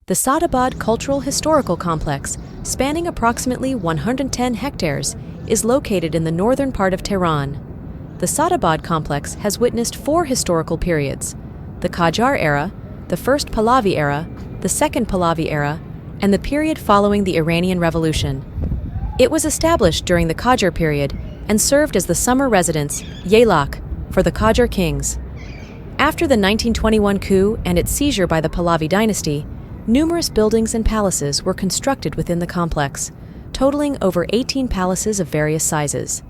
The Sadabad Cultural Historical Complex, spanning approximately 110 hectares, is located in the northern part of Tehran. The Sadabad complex has witnessed four historical periods: the Qajar era, the First Pahlavi era, the Second Pahlavi era, and the period following the Iranian Revolution. It was established during the Qajar period and served as the summer residence, Yaylak, for the Qajar kings. After the 1921 coup and its seizure by the Pahlavi dynasty, numerous buildings and palaces were constructed within the complex, totaling over 18 palaces of various sizes.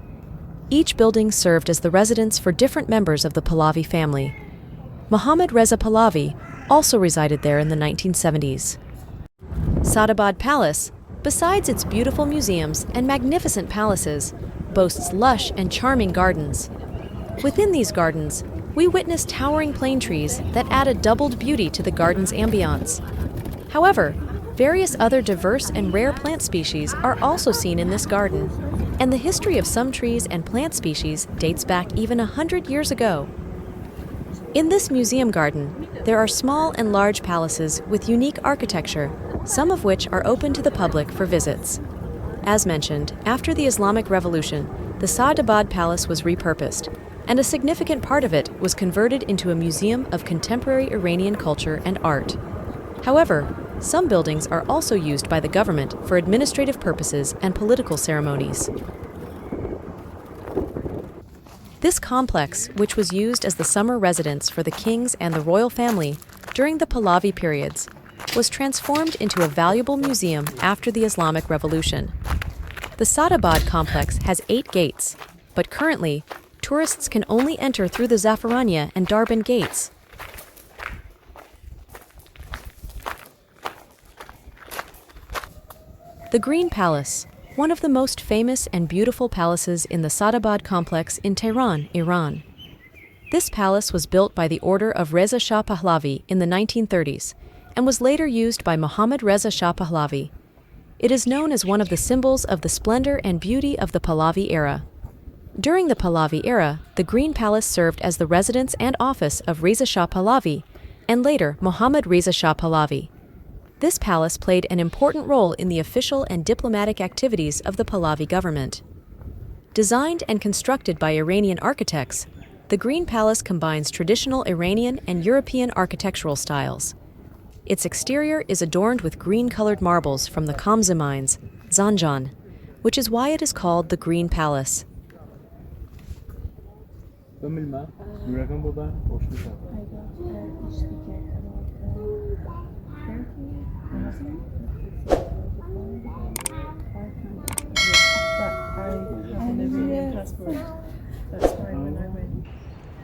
Each building served as the residence for different members of the Pahlavi family. Mohammad Reza Pahlavi also resided there in the 1970s. Sadabad Palace, besides its beautiful museums and magnificent palaces, boasts lush and charming gardens. Within these gardens, we witness towering plane trees that add a doubled beauty to the garden's ambiance. However, various other diverse and rare plant species are also seen in this garden, and the history of some trees and plant species dates back even 100 years ago. In this museum garden, there are small and large palaces with unique architecture, some of which are open to the public for visits. As mentioned, after the Islamic Revolution, the Sadabad Palace was repurposed, and a significant part of it was converted into a museum of contemporary Iranian culture and art. However, some buildings are also used by the government for administrative purposes and political ceremonies. This complex, which was used as the summer residence for the kings and the royal family during the Pahlavi periods, was transformed into a valuable museum after the Islamic Revolution. The Sadabad complex has 8 gates, but currently, tourists can only enter through the Zafarania and Darban gates. The Green Palace, one of the most famous and beautiful palaces in the Sadabad complex in Tehran, Iran. This palace was built by the order of Reza Shah Pahlavi in the 1930s and was later used by Mohammad Reza Shah Pahlavi. It is known as one of the symbols of the splendor and beauty of the Pahlavi era. During the Pahlavi era, the Green Palace served as the residence and office of Reza Shah Pahlavi, and later Mohammad Reza Shah Pahlavi. This palace played an important role in the official and diplomatic activities of the Pahlavi government. Designed and constructed by Iranian architects, the Green Palace combines traditional Iranian and European architectural styles. Its exterior is adorned with green-colored marbles from the Kamza mines, Zanjan, which is why it is called the Green Palace. The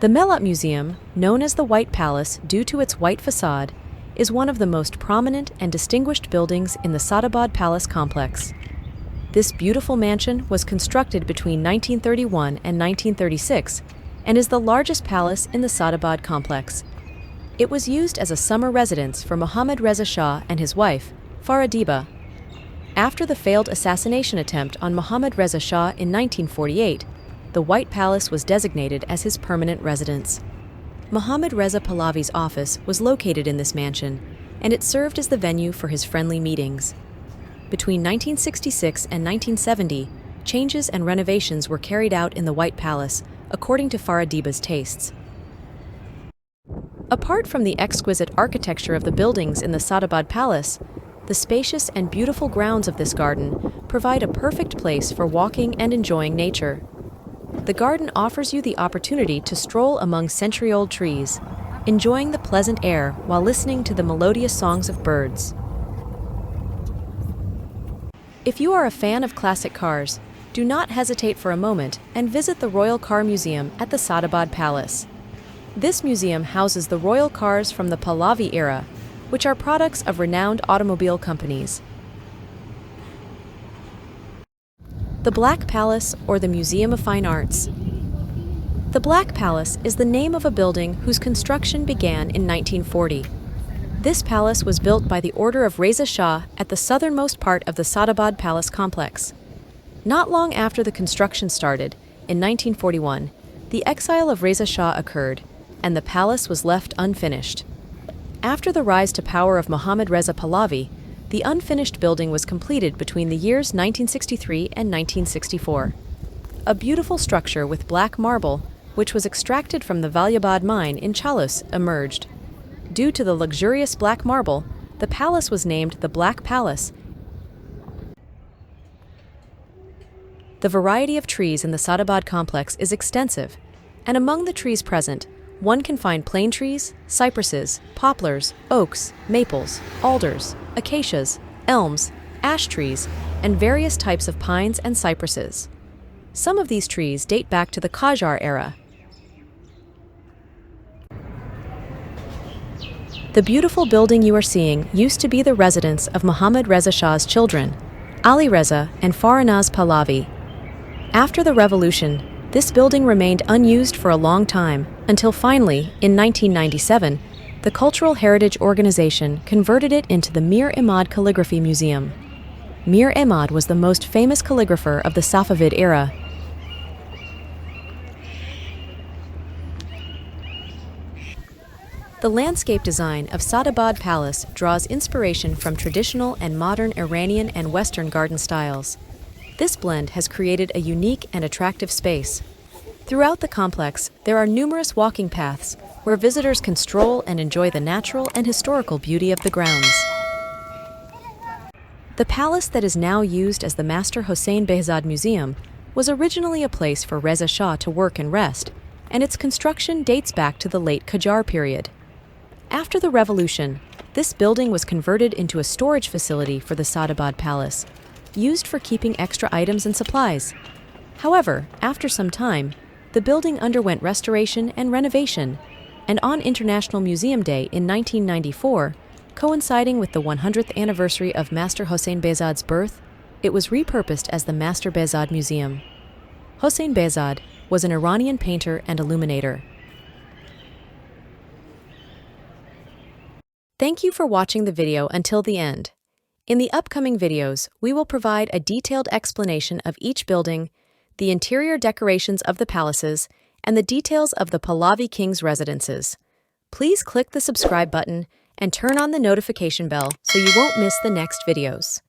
Melat Museum, known as the White Palace due to its white facade, is one of the most prominent and distinguished buildings in the Sadabad Palace complex. This beautiful mansion was constructed between 1931 and 1936 and is the largest palace in the Sadabad complex. It was used as a summer residence for Mohammad Reza Shah and his wife, Faradiba. After the failed assassination attempt on Mohammad Reza Shah in 1948, the White Palace was designated as his permanent residence. Mohammad Reza Pahlavi's office was located in this mansion, and it served as the venue for his friendly meetings. Between 1966 and 1970, changes and renovations were carried out in the White Palace, according to Faradiba's tastes. Apart from the exquisite architecture of the buildings in the Sadabad Palace, the spacious and beautiful grounds of this garden provide a perfect place for walking and enjoying nature. The garden offers you the opportunity to stroll among century-old trees, enjoying the pleasant air while listening to the melodious songs of birds. If you are a fan of classic cars, do not hesitate for a moment and visit the Royal Car Museum at the Sadabad Palace. This museum houses the royal cars from the Pahlavi era, which are products of renowned automobile companies. The Black Palace, or the Museum of Fine Arts. The Black Palace is the name of a building whose construction began in 1940. This palace was built by the order of Reza Shah at the southernmost part of the Sadabad Palace complex. Not long after the construction started, in 1941, the exile of Reza Shah occurred, and the palace was left unfinished. After the rise to power of Mohammad Reza Pahlavi, the unfinished building was completed between the years 1963 and 1964. A beautiful structure with black marble, which was extracted from the Valyabad mine in Chalus, emerged. Due to the luxurious black marble, the palace was named the Black Palace. The variety of trees in the Sadabad complex is extensive, and among the trees present, one can find plane trees, cypresses, poplars, oaks, maples, alders, acacias, elms, ash trees, and various types of pines and cypresses. Some of these trees date back to the Qajar era. The beautiful building you are seeing used to be the residence of Mohammad Reza Shah's children, Ali Reza and Farinaz Pahlavi. After the revolution, this building remained unused for a long time, until finally, in 1997, the Cultural Heritage Organization converted it into the Mir Emad Calligraphy Museum. Mir Emad was the most famous calligrapher of the Safavid era. The landscape design of Sadabad Palace draws inspiration from traditional and modern Iranian and Western garden styles. This blend has created a unique and attractive space. Throughout the complex, there are numerous walking paths where visitors can stroll and enjoy the natural and historical beauty of the grounds. The palace that is now used as the Master Hossein Behzad Museum was originally a place for Reza Shah to work and rest, and its construction dates back to the late Qajar period. After the revolution, this building was converted into a storage facility for the Sadabad Palace, used for keeping extra items and supplies. However, after some time, the building underwent restoration and renovation, and on International Museum Day in 1994, coinciding with the 100th anniversary of Master Hossein Behzad's birth, it was repurposed as the Master Behzad Museum. Hossein Behzad was an Iranian painter and illuminator. Thank you for watching the video until the end. In the upcoming videos, we will provide a detailed explanation of each building, the interior decorations of the palaces, and the details of the Pahlavi king's residences. Please click the subscribe button and turn on the notification bell so you won't miss the next videos.